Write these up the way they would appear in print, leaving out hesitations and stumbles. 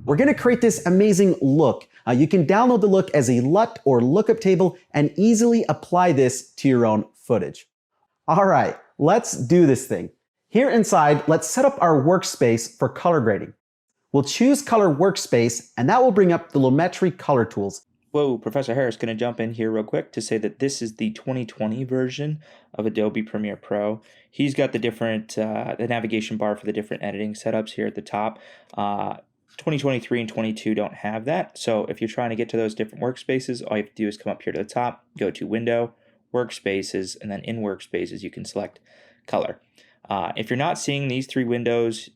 We're going to create this amazing look. You can download the look as a LUT or lookup table and easily apply this to your own footage. All right, let's do this thing. Here inside, let's set up our workspace for color grading. We'll choose Color Workspace, and that will bring up the Lumetri color tools. Whoa, Professor Harris, going to jump in here real quick to say that this is the 2020 version of Adobe Premiere Pro. He's got the different, the navigation bar for the different editing setups here at the top. 2023 and 22 don't have that. So if you're trying to get to those different workspaces, all you have to do is come up here to the top, go to Window, Workspaces, and then in Workspaces, you can select Color. If you're not seeing these three windows,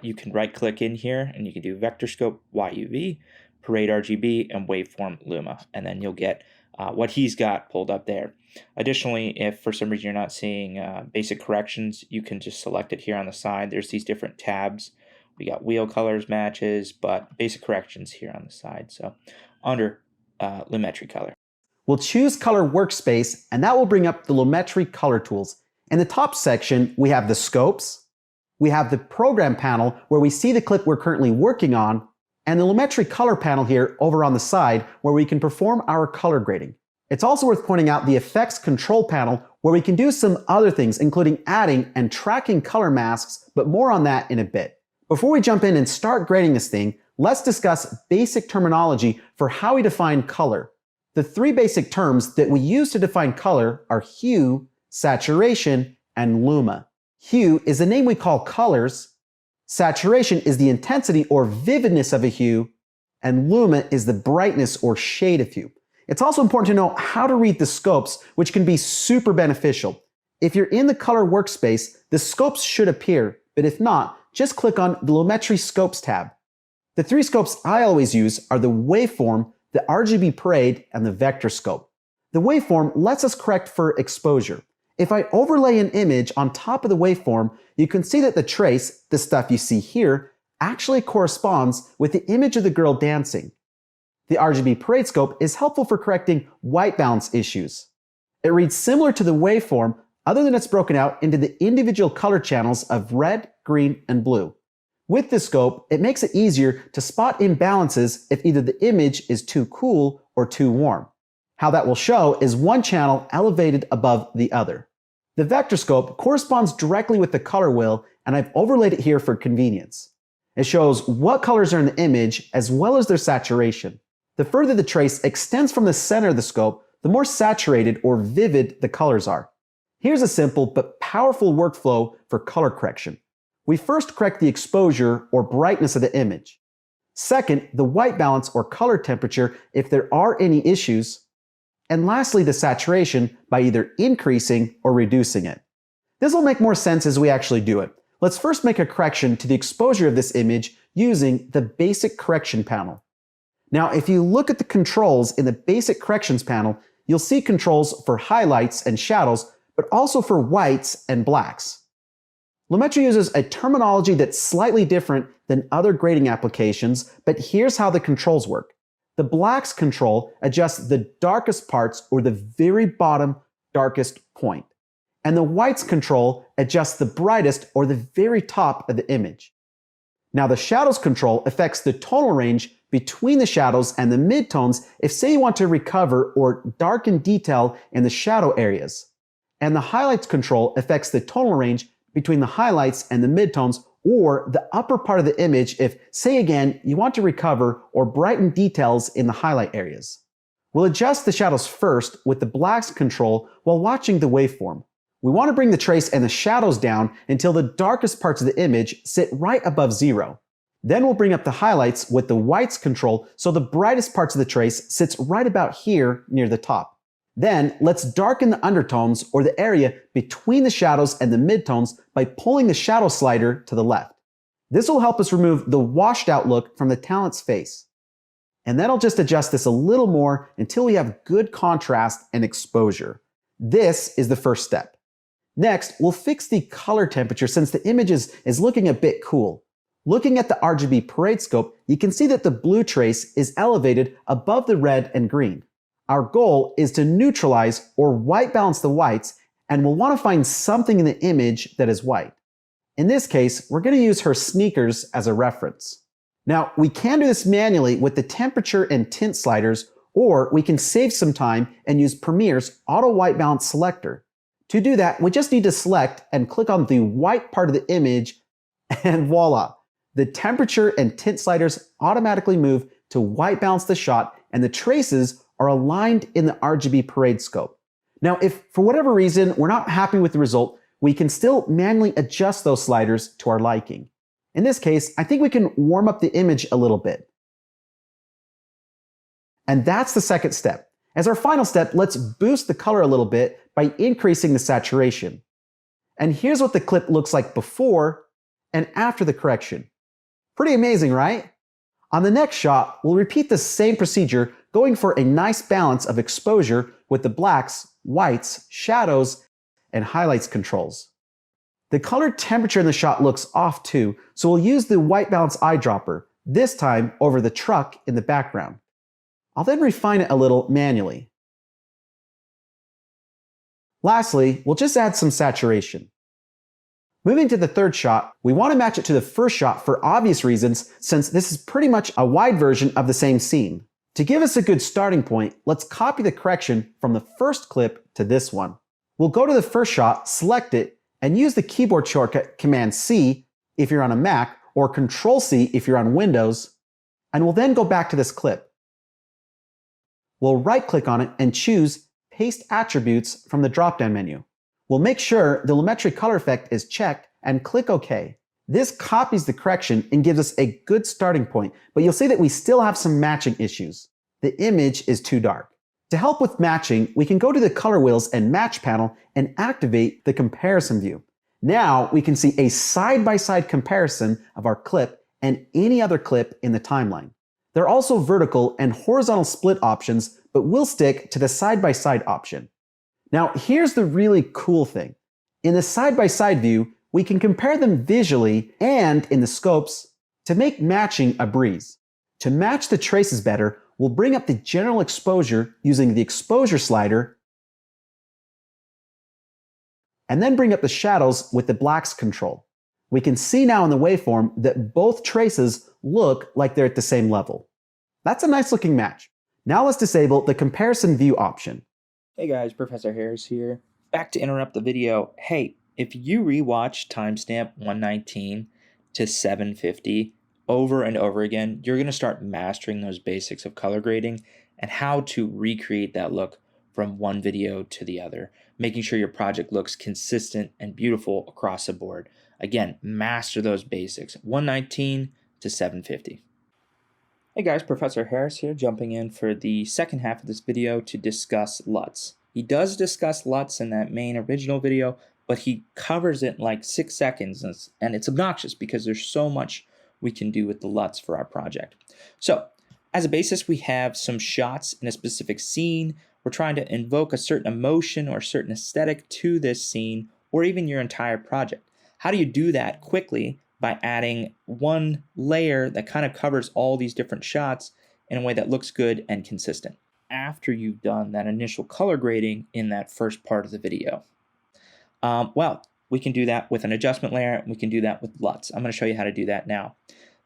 you can right-click in here and you can do Vector Scope YUV, Parade RGB, and Waveform Luma, and then you'll get what he's got pulled up there. Additionally, if for some reason you're not seeing basic corrections, you can just select it here on the side. There's these different tabs. We got wheel colors, matches, but basic corrections here on the side. So under Lumetri color. We'll choose Color Workspace, and that will bring up the Lumetri color tools. In the top section, we have the scopes, we have the program panel where we see the clip we're currently working on, and the Lumetri color panel here over on the side where we can perform our color grading. It's also worth pointing out the effects control panel where we can do some other things, including adding and tracking color masks, but more on that in a bit. Before we jump in and start grading this thing, let's discuss basic terminology for how we define color. The three basic terms that we use to define color are hue, saturation, and luma. Hue is the name we call colors, saturation is the intensity or vividness of a hue, and luma is the brightness or shade of hue. It's also important to know how to read the scopes, which can be super beneficial. If you're in the Color Workspace, the scopes should appear, but if not, just click on the Lumetri Scopes tab. The three scopes I always use are the Waveform, the RGB Parade, and the Vector Scope. The Waveform lets us correct for exposure. If I overlay an image on top of the waveform, you can see that the trace, the stuff you see here, actually corresponds with the image of the girl dancing. The RGB Parade scope is helpful for correcting white balance issues. It reads similar to the waveform, other than it's broken out into the individual color channels of red, green, and blue. With this scope, it makes it easier to spot imbalances if either the image is too cool or too warm. How that will show is one channel elevated above the other. The vector scope corresponds directly with the color wheel, and I've overlaid it here for convenience. It shows what colors are in the image as well as their saturation. The further the trace extends from the center of the scope, the more saturated or vivid the colors are. Here's a simple but powerful workflow for color correction. We first correct the exposure or brightness of the image. Second, the white balance or color temperature if there are any issues. And lastly, the saturation by either increasing or reducing it. This will make more sense as we actually do it. Let's first make a correction to the exposure of this image using the Basic Correction panel. Now, if you look at the controls in the Basic Corrections panel, you'll see controls for highlights and shadows, but also for whites and blacks. Lumetri uses a terminology that's slightly different than other grading applications, but here's how the controls work. The blacks control adjusts the darkest parts or the very bottom darkest point. And the whites control adjusts the brightest or the very top of the image. Now the shadows control affects the tonal range between the shadows and the midtones if say you want to recover or darken detail in the shadow areas. And the highlights control affects the tonal range between the highlights and the midtones or the upper part of the image if, say again, you want to recover or brighten details in the highlight areas. We'll adjust the shadows first with the blacks control while watching the waveform. We want to bring the trace and the shadows down until the darkest parts of the image sit right above 0. Then we'll bring up the highlights with the whites control so the brightest parts of the trace sits right about here near the top. Then let's darken the undertones or the area between the shadows and the midtones by pulling the shadow slider to the left. This will help us remove the washed out look from the talent's face. And then I'll just adjust this a little more until we have good contrast and exposure. This is the first step. Next, we'll fix the color temperature since the image is looking a bit cool. Looking at the RGB Parade scope, you can see that the blue trace is elevated above the red and green. Our goal is to neutralize or white balance the whites, and we'll want to find something in the image that is white. In this case, we're going to use her sneakers as a reference. Now, we can do this manually with the temperature and tint sliders, or we can save some time and use Premiere's Auto White Balance selector. To do that, we just need to select and click on the white part of the image, and voila! The temperature and tint sliders automatically move to white balance the shot, and the traces are aligned in the RGB parade scope. Now, if for whatever reason we're not happy with the result, we can still manually adjust those sliders to our liking. In this case, I think we can warm up the image a little bit. And that's the second step. As our final step, let's boost the color a little bit by increasing the saturation. And here's what the clip looks like before and after the correction. Pretty amazing, right? On the next shot, we'll repeat the same procedure, going for a nice balance of exposure with the blacks, whites, shadows, and highlights controls. The color temperature in the shot looks off too, so we'll use the white balance eyedropper, this time over the truck in the background. I'll then refine it a little manually. Lastly, we'll just add some saturation. Moving to the third shot, we want to match it to the first shot for obvious reasons, since this is pretty much a wide version of the same scene. To give us a good starting point, let's copy the correction from the first clip to this one. We'll go to the first shot, select it, and use the keyboard shortcut Command-C if you're on a Mac, or Control-C if you're on Windows, and we'll then go back to this clip. We'll right-click on it and choose Paste Attributes from the drop-down menu. We'll make sure the Lumetri color effect is checked and click OK. This copies the correction and gives us a good starting point, but you'll see that we still have some matching issues. The image is too dark. To help with matching, we can go to the color wheels and match panel and activate the comparison view. Now we can see a side-by-side comparison of our clip and any other clip in the timeline. There are also vertical and horizontal split options, but we'll stick to the side-by-side option. Now here's the really cool thing. In the side-by-side view, we can compare them visually and in the scopes to make matching a breeze. To match the traces better, we'll bring up the general exposure using the exposure slider, and then bring up the shadows with the blacks control. We can see now in the waveform that both traces look like they're at the same level. That's a nice looking match. Now let's disable the comparison view option. Hey guys, Professor Harris here. Back to interrupt the video. Hey, if you rewatch timestamp 119 to 750 over and over again, you're going to start mastering those basics of color grading and how to recreate that look from one video to the other, making sure your project looks consistent and beautiful across the board. Again, master those basics, 119 to 750. Hey guys, Professor Harris here, jumping in for the second half of this video to discuss LUTs. He does discuss LUTs in that main original video, but he covers it in like 6 seconds, and it's obnoxious because there's so much we can do with the LUTs for our project. So, as a basis, we have some shots in a specific scene. We're trying to invoke a certain emotion or a certain aesthetic to this scene, or even your entire project. How do you do that quickly? By adding one layer that kind of covers all these different shots in a way that looks good and consistent after you've done that initial color grading in that first part of the video. Well, we can do that with an adjustment layer, and we can do that with LUTs. I'm going to show you how to do that now.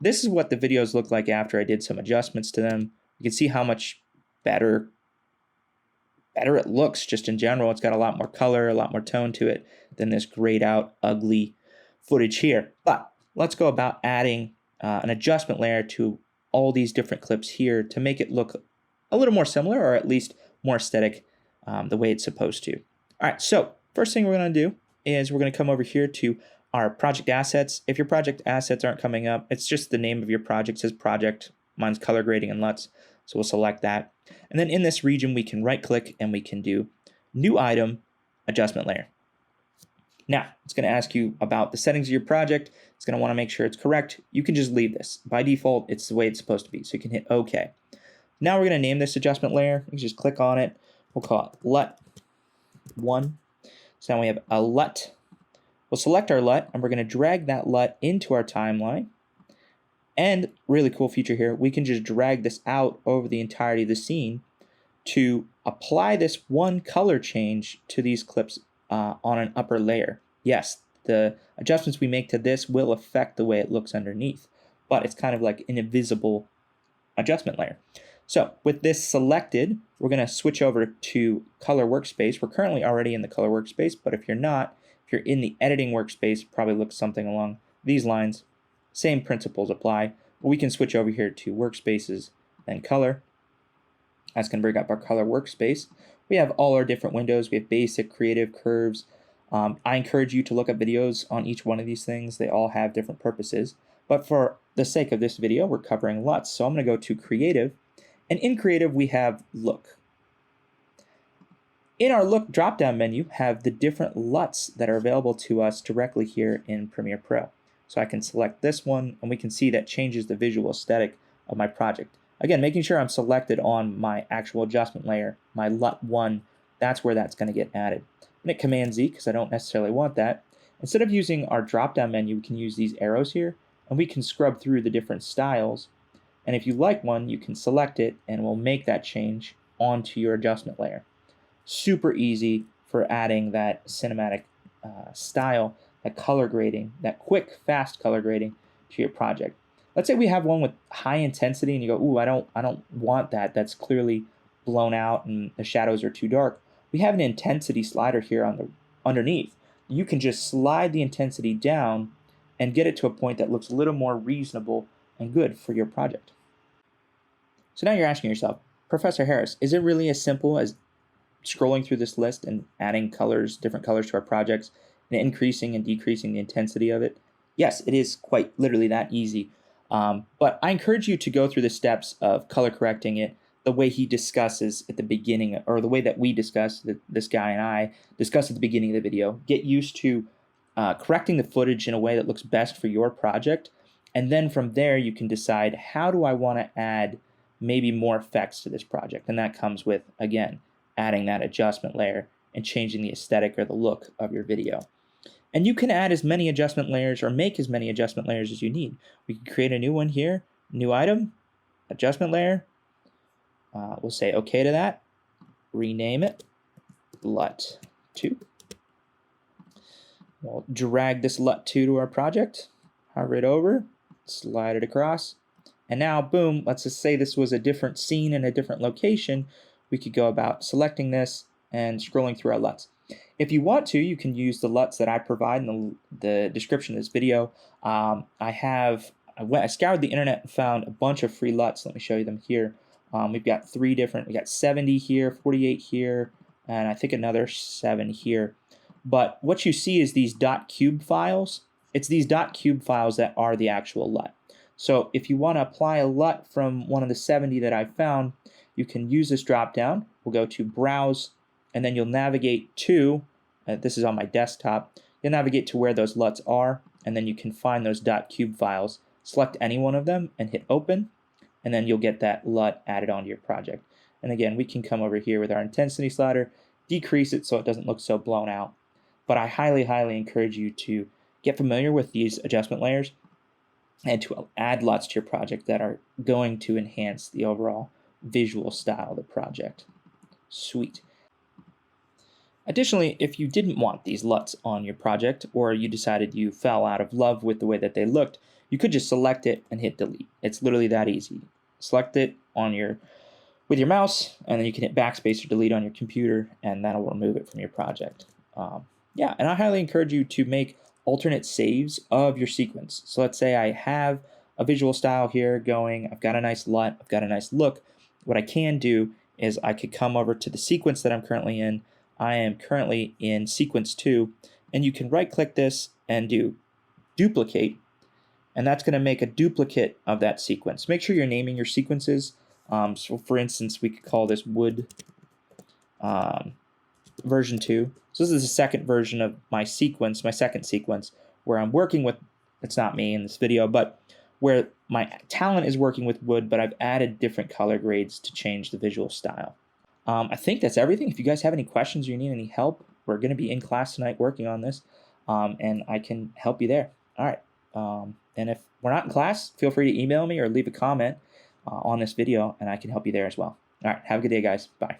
This is what the videos look like after I did some adjustments to them. You can see how much better it looks just in general. It's got a lot more color, a lot more tone to it than this grayed out, ugly footage here. But let's go about adding an adjustment layer to all these different clips here to make it look a little more similar, or at least more aesthetic the way it's supposed to. All right, so first thing we're going to do is we're going to come over here to our project assets. If your project assets aren't coming up, it's just the name of your project. It says project. Mine's color grading and LUTs, so we'll select that. And then in this region, we can right click and we can do new item, adjustment layer. Now, it's going to ask you about the settings of your project. It's going to want to make sure it's correct. You can just leave this. By default, it's the way it's supposed to be. So you can hit OK. Now we're going to name this adjustment layer. You can just click on it. We'll call it LUT 1. So now we have a LUT. We'll select our LUT, and we're going to drag that LUT into our timeline. And really cool feature here, we can just drag this out over the entirety of the scene to apply this one color change to these clips on an upper layer. Yes, the adjustments we make to this will affect the way it looks underneath. but it's kind of like an invisible adjustment layer. So with this selected, we're going to switch over to color workspace. We're currently already in the color workspace, but if you're not, if you're in the editing workspace, it probably looks something along these lines. Same principles apply, but we can switch over here to workspaces and color. That's going to bring up our color workspace. We have all our different windows. We have basic, creative, curves. I encourage you to look up videos on each one of these things. They all have different purposes. But for the sake of this video, we're covering LUTs. So I'm going to go to creative. And in creative, we have look. In our look drop-down menu, have the different LUTs that are available to us directly here in Premiere Pro. So I can select this one, and we can see that changes the visual aesthetic of my project. Again, making sure I'm selected on my actual adjustment layer, my LUT 1, that's where that's going to get added. I'm going to hit Command-Z because I don't necessarily want that. Instead of using our drop-down menu, we can use these arrows here, and we can scrub through the different styles. And if you like one, you can select it, and we'll make that change onto your adjustment layer. Super easy for adding that cinematic style, that color grading, that quick, fast color grading to your project. Let's say we have one with high intensity and you go, ooh, I don't want that. That's clearly blown out and the shadows are too dark. We have an intensity slider here on the underneath. You can just slide the intensity down and get it to a point that looks a little more reasonable and good for your project. So now you're asking yourself, Professor Harris, is it really as simple as scrolling through this list and adding colors, different colors to our projects, and increasing and decreasing the intensity of it? Yes, it is quite literally that easy. But I encourage you to go through the steps of color correcting it the way he discusses at the beginning, or the way that we discuss, this guy and I discuss at the beginning of the video. Get used to correcting the footage in a way that looks best for your project. And then from there, you can decide, how do I want to add maybe more effects to this project? And that comes with, again, adding that adjustment layer and changing the aesthetic or the look of your video. And you can add as many adjustment layers or make as many adjustment layers as you need. We can create a new one here, new item, adjustment layer. We'll say OK to that. Rename it LUT 2. We'll drag this LUT 2 to our project, hover it over, slide it across. And now, boom, let's just say this was a different scene in a different location. We could go about selecting this and scrolling through our LUTs. If you want to, you can use the LUTs that I provide in the description of this video. I scoured the internet and found a bunch of free LUTs. Let me show you them here. We've got we got 70 here, 48 here, and I think another 7 here. But what you see is these .cube files. It's these .cube files that are the actual LUT. So if you want to apply a LUT from one of the 70 that I found, you can use this drop down. We'll go to Browse, and then you'll navigate to, this is on my desktop, you'll navigate to where those LUTs are, and then you can find those .cube files. Select any one of them and hit Open, and then you'll get that LUT added onto your project. And again, we can come over here with our intensity slider, decrease it so it doesn't look so blown out. But I highly, highly encourage you to get familiar with these adjustment layers and to add LUTs to your project that are going to enhance the overall visual style of the project. Sweet. Additionally, if you didn't want these LUTs on your project, or you decided you fell out of love with the way that they looked, you could just select it and hit delete. It's literally that easy. Select it with your mouse, and then you can hit backspace or delete on your computer, and that'll remove it from your project. Yeah, and I highly encourage you to make alternate saves of your sequence. So let's say I have a visual style here going, I've got a nice LUT, I've got a nice look. What I can do is I could come over to the sequence that I'm currently in. I am currently in sequence 2, and you can right click this and do duplicate, and that's going to make a duplicate of that sequence. Make sure you're naming your sequences. So for instance, we could call this wood version 2. So this is the second version of my sequence, my second sequence, where I'm working with, it's not me in this video, but where my talent is working with wood, but I've added different color grades to change the visual style. I think that's everything. If you guys have any questions or you need any help, we're going to be in class tonight working on this, and I can help you there. All right. And if we're not in class, feel free to email me or leave a comment on this video, and I can help you there as well. All right. Have a good day, guys. Bye.